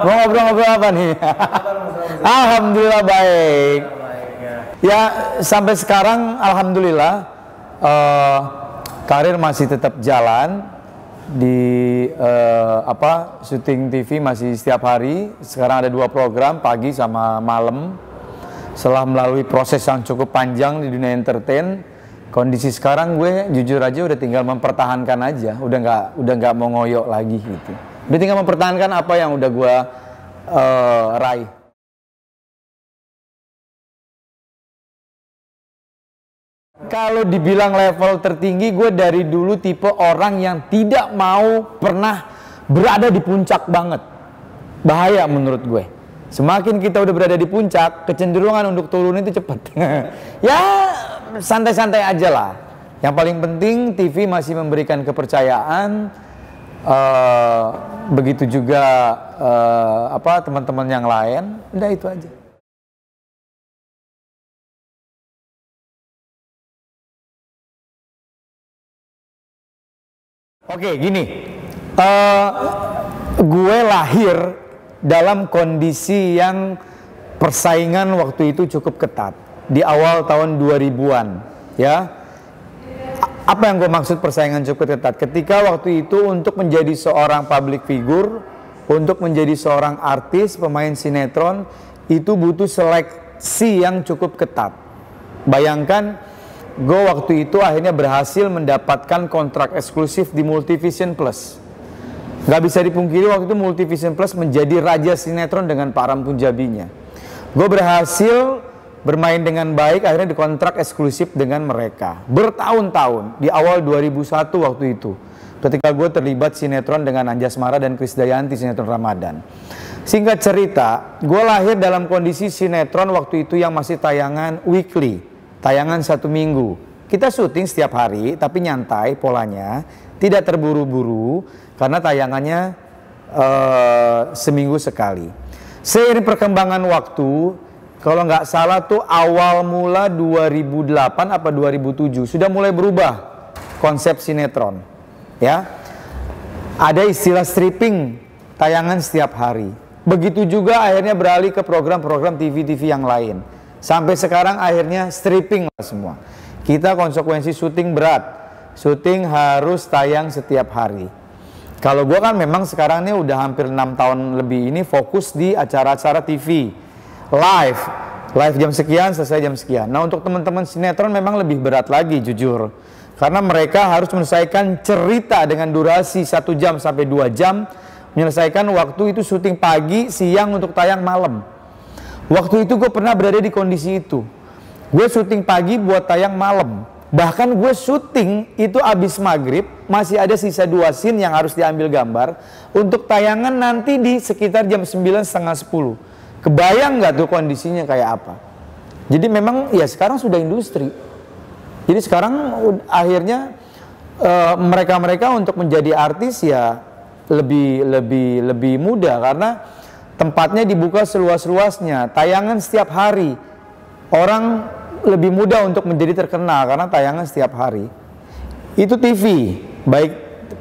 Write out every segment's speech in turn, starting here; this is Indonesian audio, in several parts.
Mau ngobrol-ngobrol apa nih? Alhamdulillah baik. Ya sampai sekarang alhamdulillah karir masih tetap jalan di syuting TV masih setiap hari. Sekarang ada 2 program pagi sama malam. Setelah melalui proses yang cukup panjang di dunia entertain, kondisi sekarang gue jujur aja udah tinggal mempertahankan aja, udah nggak mau ngoyok lagi gitu. Udah tinggal mempertahankan apa yang udah gue raih. Kalau dibilang level tertinggi, gue dari dulu tipe orang yang tidak mau pernah berada di puncak banget. Bahaya menurut gue. Semakin kita udah berada di puncak, kecenderungan untuk turun itu cepat. Ya santai-santai aja lah. Yang paling penting TV masih memberikan kepercayaan. Begitu juga teman-teman yang lain. Udah itu aja. Oke, gini, gue lahir dalam kondisi yang persaingan waktu itu cukup ketat di awal tahun 2000-an, ya. Apa yang gue maksud persaingan cukup ketat? Ketika waktu itu untuk menjadi seorang public figure, untuk menjadi seorang artis, pemain sinetron, itu butuh seleksi yang cukup ketat. Bayangkan, gue waktu itu akhirnya berhasil mendapatkan kontrak eksklusif di Multivision Plus. Gak bisa dipungkiri waktu itu Multivision Plus menjadi raja sinetron dengan Pak Ram Punjabinya. Gue berhasil bermain dengan baik, akhirnya dikontrak eksklusif dengan mereka. Bertahun-tahun, di awal 2001 waktu itu. Ketika gue terlibat sinetron dengan Anjasmara dan Krisdayanti, sinetron Ramadan. Singkat cerita, gue lahir dalam kondisi sinetron waktu itu yang masih tayangan weekly. Tayangan 1 minggu. Kita syuting setiap hari, tapi nyantai polanya. Tidak terburu-buru, karena tayangannya seminggu sekali. Seiring perkembangan waktu, kalau nggak salah tuh awal mula 2008 apa 2007, sudah mulai berubah konsep sinetron. Ya, ada istilah stripping, tayangan setiap hari. Begitu juga akhirnya beralih ke program-program TV-TV yang lain. Sampai sekarang akhirnya stripping lah semua. Kita konsekuensi syuting berat. Syuting harus tayang setiap hari. Kalau gue kan memang sekarang ini udah hampir 6 tahun lebih ini fokus di acara-acara TV. Live jam sekian, selesai jam sekian. Nah untuk teman-teman sinetron memang lebih berat lagi jujur. Karena mereka harus menyelesaikan cerita dengan durasi 1 jam sampai 2 jam. Menyelesaikan waktu itu syuting pagi, siang untuk tayang malam. Waktu itu gue pernah berada di kondisi itu. Gue syuting pagi buat tayang malam. Bahkan gue syuting itu abis maghrib, masih ada sisa 2 scene yang harus diambil gambar. Untuk tayangan nanti di sekitar jam 9, setengah 10. Kebayang gak tuh kondisinya kayak apa? Jadi memang ya sekarang sudah industri. Jadi sekarang akhirnya mereka-mereka untuk menjadi artis ya lebih mudah. Karena tempatnya dibuka seluas-luasnya, tayangan setiap hari. Orang lebih mudah untuk menjadi terkenal karena tayangan setiap hari. Itu TV, baik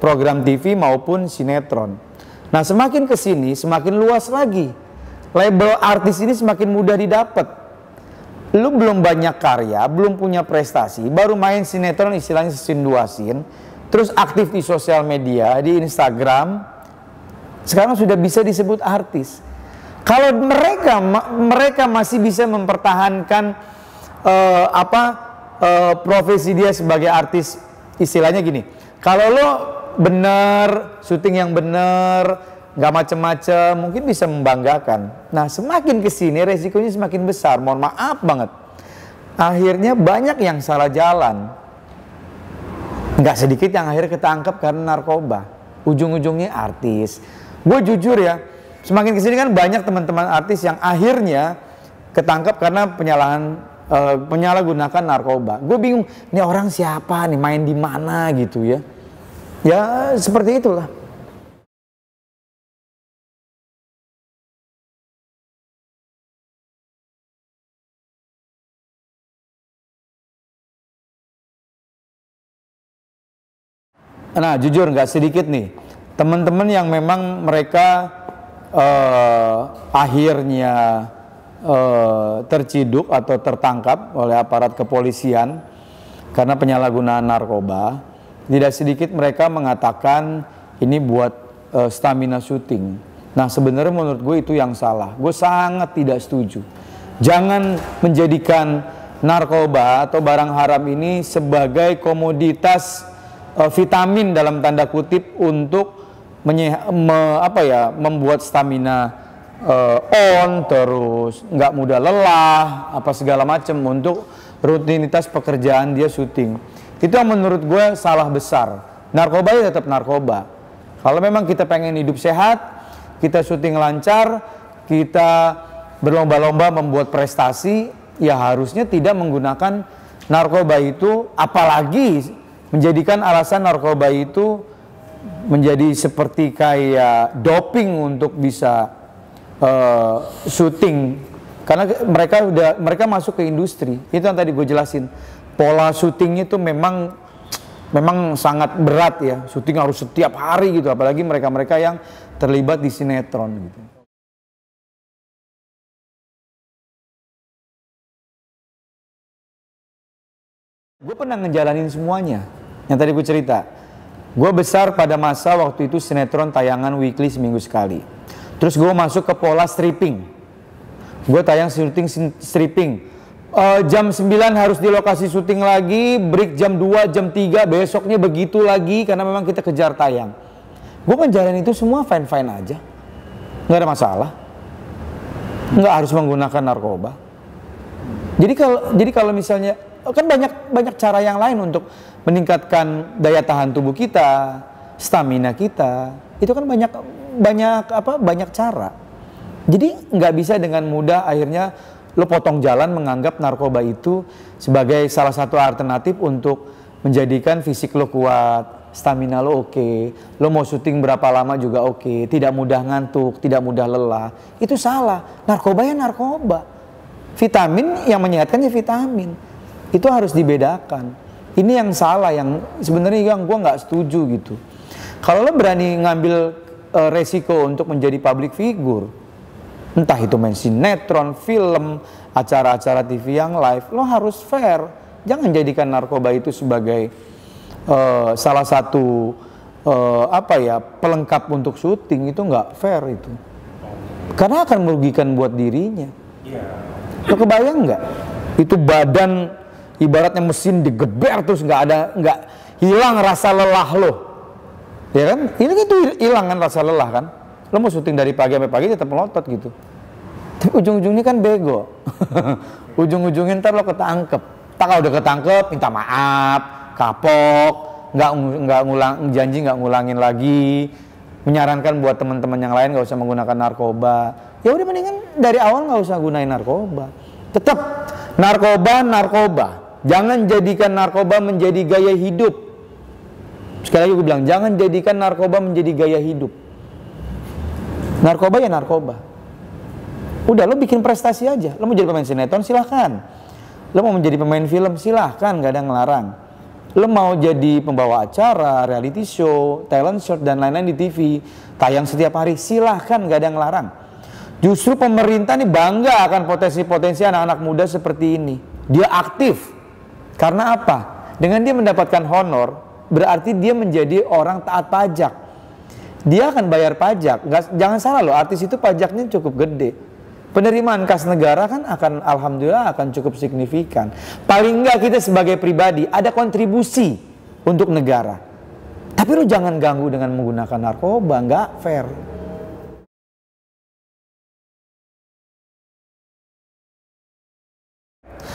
program TV maupun sinetron. Nah semakin kesini semakin luas lagi. Label artis ini semakin mudah didapat. Lu belum banyak karya, belum punya prestasi, baru main sinetron istilahnya scene 2 scene, terus aktif di sosial media, di Instagram, sekarang sudah bisa disebut artis. Kalau mereka masih bisa mempertahankan profesi dia sebagai artis, istilahnya gini, kalau lo bener, syuting yang bener, nggak macem-macem, mungkin bisa membanggakan. Nah semakin kesini resikonya semakin besar, mohon maaf banget. Akhirnya banyak yang salah jalan. Nggak sedikit yang akhirnya ketangkep karena narkoba. Ujung-ujungnya artis. Gue jujur ya, semakin kesini kan banyak teman-teman artis yang akhirnya ketangkep karena penyalahan penyalahgunakan narkoba. Gue bingung, ini orang siapa nih, main di mana gitu ya. Ya seperti itulah. Nah jujur nggak sedikit nih teman-teman yang memang mereka akhirnya terciduk atau tertangkap oleh aparat kepolisian karena penyalahgunaan narkoba. Tidak sedikit mereka mengatakan ini buat stamina syuting. Nah sebenarnya menurut gue itu yang salah. Gue sangat tidak setuju. Jangan menjadikan narkoba atau barang haram ini sebagai komoditas vitamin dalam tanda kutip untuk membuat stamina terus nggak mudah lelah apa segala macam untuk rutinitas pekerjaan dia syuting. Itu yang menurut gue salah besar. Narkoba ya tetap narkoba. Kalau memang kita pengen hidup sehat, kita syuting lancar, kita berlomba-lomba membuat prestasi, ya harusnya tidak menggunakan narkoba itu, apalagi menjadikan alasan narkoba itu menjadi seperti kayak doping untuk bisa syuting. Karena mereka masuk ke industri. Itu yang tadi gue jelasin. Pola syutingnya itu memang sangat berat ya. Syuting harus setiap hari gitu, apalagi mereka-mereka yang terlibat di sinetron gitu. Gue pernah ngejalanin semuanya. Yang tadi gue cerita, gue besar pada masa waktu itu sinetron tayangan weekly seminggu sekali. Terus gue masuk ke pola stripping. Gue tayang syuting stripping. Jam 9 harus di lokasi syuting lagi, break jam 2, jam 3, besoknya begitu lagi karena memang kita kejar tayang. Gue ngejalanin itu semua fine-fine aja. Nggak ada masalah. Nggak harus menggunakan narkoba. Jadi kalau misalnya kan banyak cara yang lain untuk meningkatkan daya tahan tubuh kita, stamina kita. Itu kan banyak cara. Jadi nggak bisa dengan mudah akhirnya lo potong jalan menganggap narkoba itu sebagai salah satu alternatif untuk menjadikan fisik lo kuat, stamina lo oke, lo mau syuting berapa lama juga oke, tidak mudah ngantuk, tidak mudah lelah. Itu salah. Narkoba ya narkoba. Vitamin yang menyehatkan ya vitamin. Itu harus dibedakan. Ini yang salah, yang sebenarnya yang gue nggak setuju gitu. Kalau lo berani ngambil resiko untuk menjadi public figure, entah itu main sinetron, film, acara-acara TV yang live, lo harus fair. Jangan jadikan narkoba itu sebagai salah satu pelengkap untuk syuting. Itu nggak fair itu. Karena akan merugikan buat dirinya. Lo kebayang nggak? Itu badan ibaratnya mesin digeber terus nggak hilang rasa lelah lo, ya kan? Ini itu hilang kan rasa lelah kan? Lo mau syuting dari pagi sampai pagi tetap melotot gitu. Tapi ujung-ujungnya kan bego. Ujung-ujungnya ntar lo ketangkep. Tak kalau udah ketangkep minta maaf, kapok, janji nggak ngulangin lagi. Menyarankan buat teman-teman yang lain nggak usah menggunakan narkoba. Ya udah mendingan dari awal nggak usah gunain narkoba. Tetap narkoba. Jangan jadikan narkoba menjadi gaya hidup. Sekali lagi gue bilang, jangan jadikan narkoba menjadi gaya hidup. Narkoba ya narkoba. Udah, lo bikin prestasi aja. Lo mau jadi pemain sinetron, silahkan. Lo mau menjadi pemain film, silahkan, gak ada yang ngelarang. Lo mau jadi pembawa acara, reality show, talent show, dan lain-lain di TV, tayang setiap hari, silahkan, gak ada yang ngelarang. Justru pemerintah nih bangga akan potensi-potensi anak-anak muda seperti ini. Dia aktif. Karena apa? Dengan dia mendapatkan honor, berarti dia menjadi orang taat pajak. Dia akan bayar pajak. Jangan salah loh, artis itu pajaknya cukup gede. Penerimaan kas negara kan alhamdulillah akan cukup signifikan. Paling enggak kita sebagai pribadi ada kontribusi untuk negara. Tapi lo jangan ganggu dengan menggunakan narkoba, nggak fair.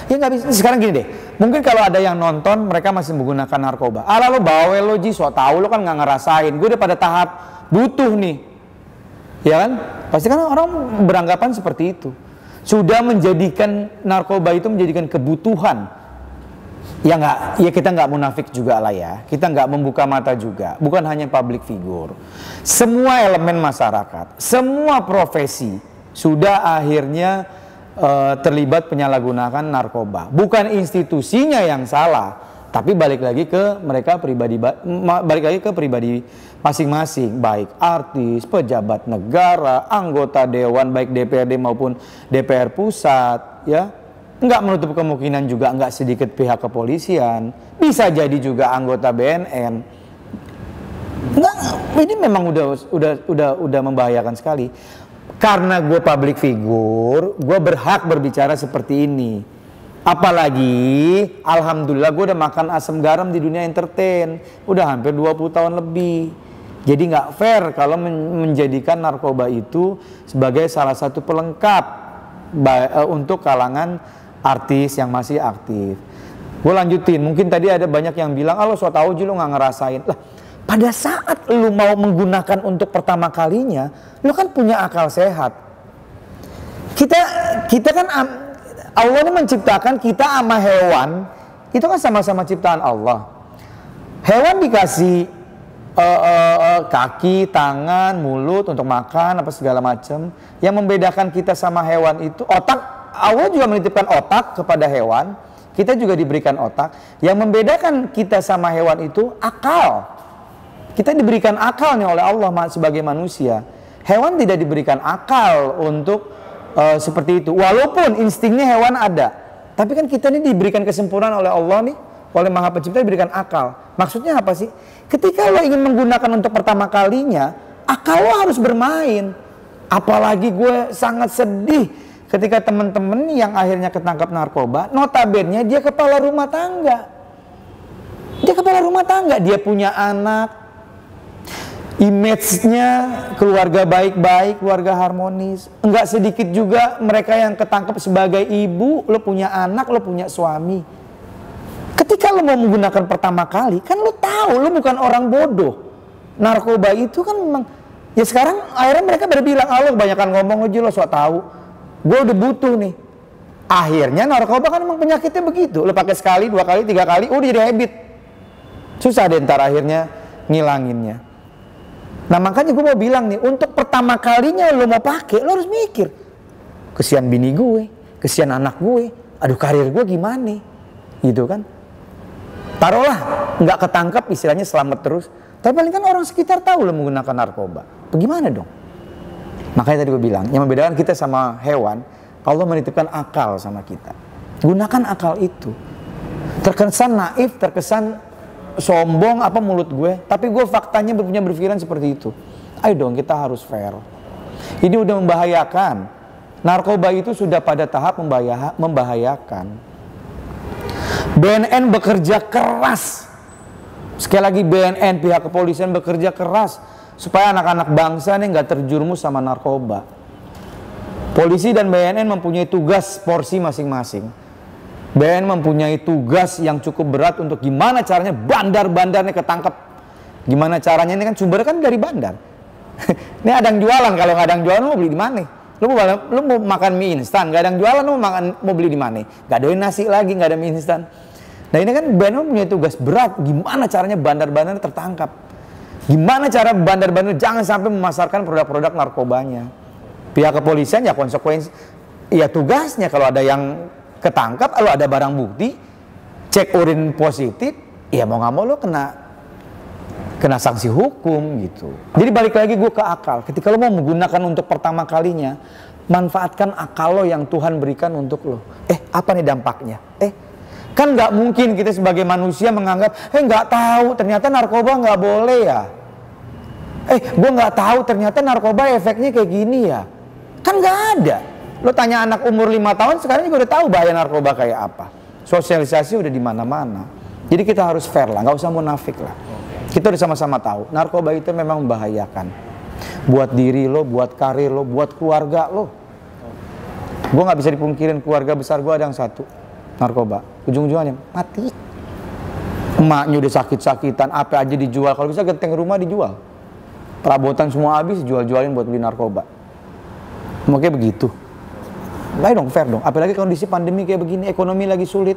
Ya nggak bisa. Sekarang gini deh, mungkin kalau ada yang nonton mereka masih menggunakan narkoba. Alah lo bawel lo Ji, so tau lo kan nggak ngerasain. Gue udah pada tahap butuh nih, ya kan? Pasti kan orang beranggapan seperti itu. sudah menjadikan narkoba itu menjadikan kebutuhan. Ya kita nggak munafik juga lah ya. Kita nggak membuka mata juga. Bukan hanya public figure. Semua elemen masyarakat, semua profesi sudah akhirnya terlibat penyalahgunaan narkoba. Bukan institusinya yang salah, tapi balik lagi ke mereka pribadi, balik lagi ke pribadi masing-masing, baik artis, pejabat negara, anggota dewan, baik DPRD maupun DPR pusat, ya. Nggak menutup kemungkinan juga nggak sedikit pihak kepolisian, bisa jadi juga anggota BNN. Nggak, ini memang udah membahayakan sekali. Karena gue public figure, gue berhak berbicara seperti ini. Apalagi, alhamdulillah gue udah makan asam garam di dunia entertain, udah hampir 20 tahun lebih. Jadi nggak fair kalau menjadikan narkoba itu sebagai salah satu pelengkap untuk kalangan artis yang masih aktif. Gue lanjutin, mungkin tadi ada banyak yang bilang, ah lo so tau aja lo nggak ngerasain. Lah, pada saat lo mau menggunakan untuk pertama kalinya, lo kan punya akal sehat. Kita kan Allah ini menciptakan kita sama hewan, itu kan sama-sama ciptaan Allah. Hewan dikasih kaki, tangan, mulut untuk makan apa segala macam. Yang membedakan kita sama hewan itu otak. Allah juga menitipkan otak kepada hewan, kita juga diberikan otak. Yang membedakan kita sama hewan itu akal. Kita diberikan akalnya oleh Allah sebagai manusia. Hewan tidak diberikan akal untuk seperti itu. Walaupun instingnya hewan ada, tapi kan kita ini diberikan kesempurnaan oleh Allah nih, oleh Maha Pencipta diberikan akal. Maksudnya apa sih? Ketika lo ingin menggunakan untuk pertama kalinya, akal lo harus bermain. Apalagi gue sangat sedih ketika teman-teman yang akhirnya ketangkap narkoba, notabene dia kepala rumah tangga. Dia kepala rumah tangga, dia punya anak, image-nya keluarga baik-baik, keluarga harmonis. Enggak sedikit juga mereka yang ketangkap sebagai ibu, lo punya anak, lo punya suami. Ketika lo mau menggunakan pertama kali, kan lo tahu lo bukan orang bodoh. Narkoba itu kan memang, ya sekarang akhirnya mereka berbilang, ah lo kebanyakan ngomong aja lo sok tahu. Gue udah butuh nih. Akhirnya narkoba kan emang penyakitnya begitu. Lo pakai sekali, 2 kali, 3 kali, udah jadi habit. Susah deh ntar akhirnya ngilanginnya. Nah makanya gue mau bilang nih, untuk pertama kalinya lo mau pakai, lo harus mikir. Kesian bini gue, kesian anak gue, aduh karir gue gimana? Gitu kan. Taruhlah nggak ketangkap, istilahnya selamat terus. Tapi paling kan orang sekitar tahu lo menggunakan narkoba. Bagaimana dong? Makanya tadi gue bilang, yang membedakan kita sama hewan, Allah menitipkan akal sama kita. Gunakan akal itu. Terkesan naif, terkesan sombong apa mulut gue, tapi gue faktanya punya berpikiran seperti itu. Ayo dong, kita harus fair. Ini udah membahayakan. Narkoba itu sudah pada tahap membahayakan. BNN bekerja keras. Sekali lagi BNN, pihak kepolisian bekerja keras supaya anak-anak bangsa ini nggak terjerumus sama narkoba. Polisi dan BNN mempunyai tugas porsi masing-masing. BNN mempunyai tugas yang cukup berat untuk gimana caranya bandar-bandarnya ketangkep. Gimana caranya, ini kan sumbernya kan dari bandar. Ini ada yang jualan, kalau nggak ada yang jualan lo mau beli di mana? Lo mau makan mie instan, nggak ada yang jualan lo mau beli di mana? Nggak ada nasi lagi, nggak ada mie instan. Nah ini kan BNN mempunyai tugas berat, gimana caranya bandar-bandar tertangkap. Gimana cara bandar-bandar jangan sampai memasarkan produk-produk narkobanya. Pihak kepolisian ya konsekuensi, ya tugasnya kalau ada yang ketangkap, kalau ada barang bukti, cek urin positif, ya mau nggak mau lo kena sanksi hukum gitu. Jadi balik lagi gue ke akal. Ketika lo mau menggunakan untuk pertama kalinya, manfaatkan akal lo yang Tuhan berikan untuk lo. Apa nih dampaknya? Kan nggak mungkin kita sebagai manusia menganggap, nggak tahu ternyata narkoba nggak boleh ya. Gue nggak tahu ternyata narkoba efeknya kayak gini ya. Kan nggak ada. Lo tanya anak umur 5 tahun sekarang juga udah tahu bahaya narkoba kayak apa. Sosialisasi udah di mana-mana. Jadi kita harus fair lah, nggak usah munafik lah. Kita udah sama-sama tahu, narkoba itu memang membahayakan. Buat diri lo, buat karir lo, buat keluarga lo. Gue nggak bisa dipungkirin, keluarga besar gue ada yang satu, narkoba. Ujung-ujungnya mati. Emaknya udah sakit-sakitan, apa aja dijual. Kalau bisa genteng rumah dijual. Perabotan semua habis, jual-jualin buat beli narkoba. Makanya begitu. Ayo dong, fair dong. Apalagi kondisi pandemi kayak begini, ekonomi lagi sulit.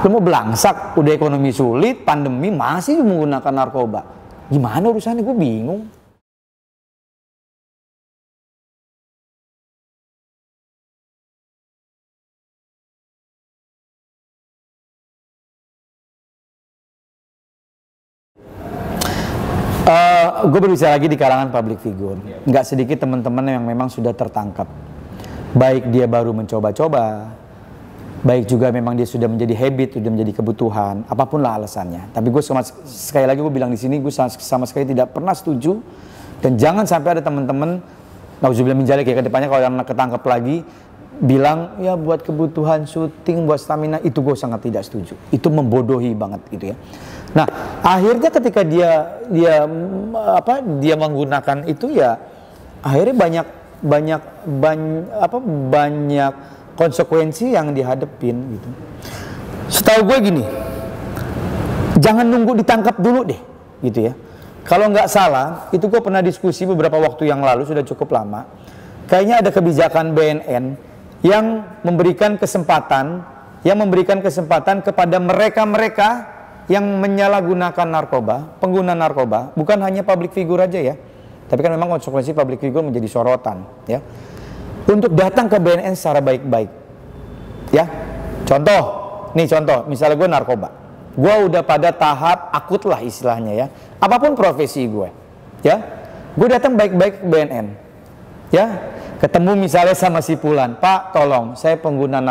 Lu mau belangsak, udah ekonomi sulit, pandemi masih menggunakan narkoba. Gimana urusannya? Gue bingung. Gue berbicara lagi di kalangan public figure. Nggak sedikit teman-teman yang memang sudah tertangkap. Baik dia baru mencoba-coba, baik juga memang dia sudah menjadi habit, sudah menjadi kebutuhan, apapun lah alasannya. Tapi gue sekali lagi gue bilang di sini, gue sama sekali tidak pernah setuju. Dan jangan sampai ada teman-teman, nauzubillah min dzalik ya, ke depannya kalau yang ketangkep lagi, bilang ya buat kebutuhan syuting, buat stamina, itu gue sangat tidak setuju. Itu membodohi banget gitu ya. Nah, akhirnya ketika dia menggunakan itu ya, akhirnya banyak konsekuensi yang dihadepin gitu. Setahu gue gini, jangan nunggu ditangkap dulu deh, gitu ya. Kalau nggak salah, itu gue pernah diskusi beberapa waktu yang lalu, sudah cukup lama. Kayaknya ada kebijakan BNN yang memberikan kesempatan kepada mereka-mereka yang menyalahgunakan narkoba, pengguna narkoba, bukan hanya public figure aja ya, tapi kan memang konsekuensi public figure menjadi sorotan ya, untuk datang ke BNN secara baik-baik ya. Contoh, misalnya gue narkoba, gue udah pada tahap akut lah istilahnya ya, apapun profesi gue ya, gue datang baik-baik ke BNN ya, ketemu misalnya sama si Fulan, Pak tolong saya pengguna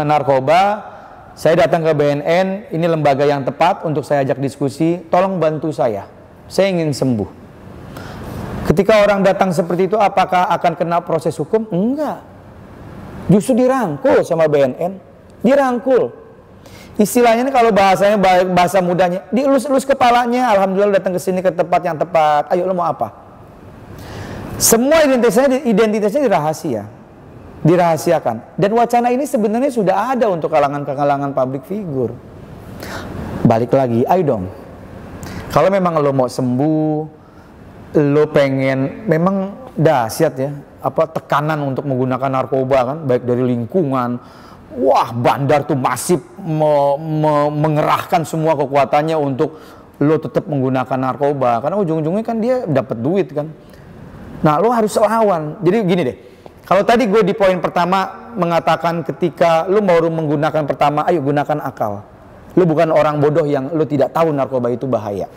narkoba, saya datang ke BNN, ini lembaga yang tepat untuk saya ajak diskusi, tolong bantu saya ingin sembuh. Ketika orang datang seperti itu, apakah akan kena proses hukum? Enggak, justru dirangkul sama BNN, dirangkul. Istilahnya ini kalau bahasanya, bahasa mudahnya, dielus-elus kepalanya, alhamdulillah datang ke sini ke tempat yang tepat, ayo lo mau apa? Semua identitasnya dirahasiakan. Dan wacana ini sebenarnya sudah ada untuk kalangan public figure. Balik lagi, ayo dong. Kalau memang lo mau sembuh, lo pengen, memang dahsyat ya, tekanan untuk menggunakan narkoba kan, baik dari lingkungan, wah bandar tuh masif mengerahkan semua kekuatannya untuk lo tetap menggunakan narkoba, karena ujung-ujungnya kan dia dapat duit kan. Nah lo harus lawan. Jadi gini deh, kalau tadi gue di poin pertama mengatakan ketika lu baru menggunakan pertama, ayo gunakan akal. Lu bukan orang bodoh yang lu tidak tahu narkoba itu bahaya.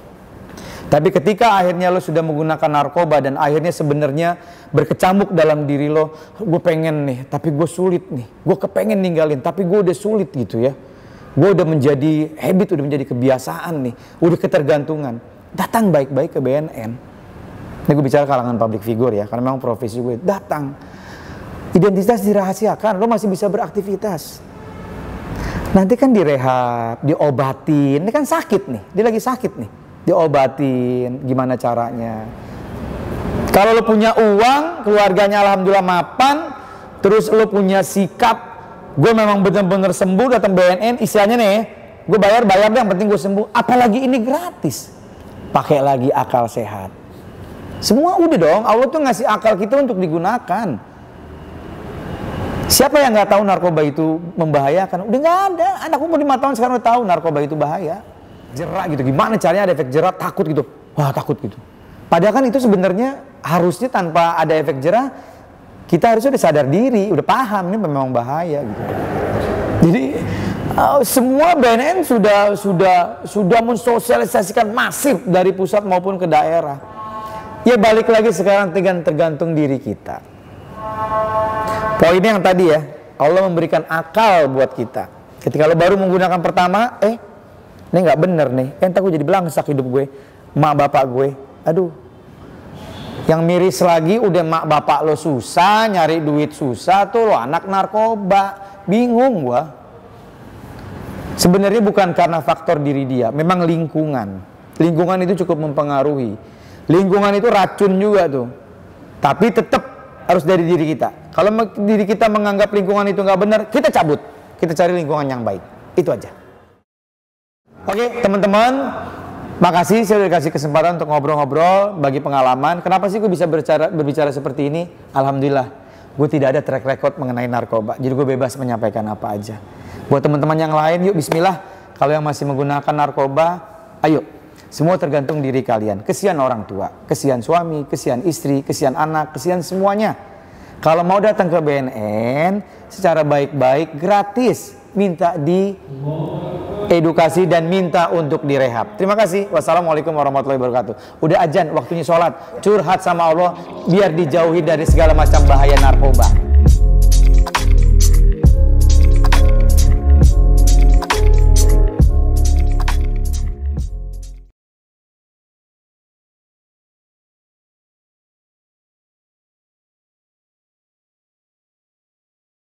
Tapi ketika akhirnya lu sudah menggunakan narkoba dan akhirnya sebenarnya berkecamuk dalam diri lo, gue pengen nih, tapi gue sulit nih. Gue kepengen ninggalin, tapi gue udah sulit gitu ya. Gue udah menjadi habit, udah menjadi kebiasaan nih, udah ketergantungan. Datang baik-baik ke BNN. Ini gue bicara kalangan public figure ya, karena memang profesi gue. Datang. Identitas dirahasiakan, lo masih bisa beraktivitas. Nanti kan direhab, diobatin. Ini kan sakit nih, dia lagi sakit nih. Diobatin, gimana caranya. Kalau lo punya uang, keluarganya alhamdulillah mapan, terus lo punya sikap, gue memang benar-benar sembuh, datang BNN, istilahnya nih, gue bayar deh, yang penting gue sembuh. Apalagi ini gratis. Pakai lagi akal sehat. Semua udah dong, Allah tuh ngasih akal kita untuk digunakan. Siapa yang nggak tahu narkoba itu membahayakan? Udah nggak ada. Anak umur 5 tahun sekarang udah tahu narkoba itu bahaya. Jerak gitu. Gimana caranya ada efek jerak? Takut gitu. Wah takut gitu. Padahal kan itu sebenarnya harusnya tanpa ada efek jerak, kita harusnya udah sadar diri, udah paham ini memang bahaya gitu. Jadi semua BNN sudah mensosialisasikan masif dari pusat maupun ke daerah. Ya balik lagi sekarang tergantung diri kita. Poinnya yang tadi ya, Allah memberikan akal buat kita. Ketika lo baru menggunakan pertama, ini nggak bener nih, entar gue jadi belangsak hidup gue, mak bapak gue, aduh. Yang miris lagi udah mak bapak lo susah, nyari duit susah, tuh lo anak narkoba, bingung gue. Sebenarnya bukan karena faktor diri dia, memang lingkungan. Lingkungan itu cukup mempengaruhi. Lingkungan itu racun juga tuh, tapi tetap harus dari diri kita. Kalau diri kita menganggap lingkungan itu nggak benar, kita cabut. Kita cari lingkungan yang baik. Itu aja. Oke, teman-teman. Makasih, saya udah kasih kesempatan untuk ngobrol-ngobrol, bagi pengalaman. Kenapa sih gue bisa berbicara seperti ini? Alhamdulillah, gue tidak ada track record mengenai narkoba. Jadi gue bebas menyampaikan apa aja. Buat teman-teman yang lain, yuk bismillah. Kalau yang masih menggunakan narkoba, ayo. Semua tergantung diri kalian. Kesian orang tua, kesian suami, kesian istri, kesian anak, kesian semuanya. Kalau mau datang ke BNN, secara baik-baik, gratis. Minta di edukasi dan minta untuk direhab. Terima kasih. Wassalamualaikum warahmatullahi wabarakatuh. Udah azan, waktunya sholat. Curhat sama Allah biar dijauhi dari segala macam bahaya narkoba.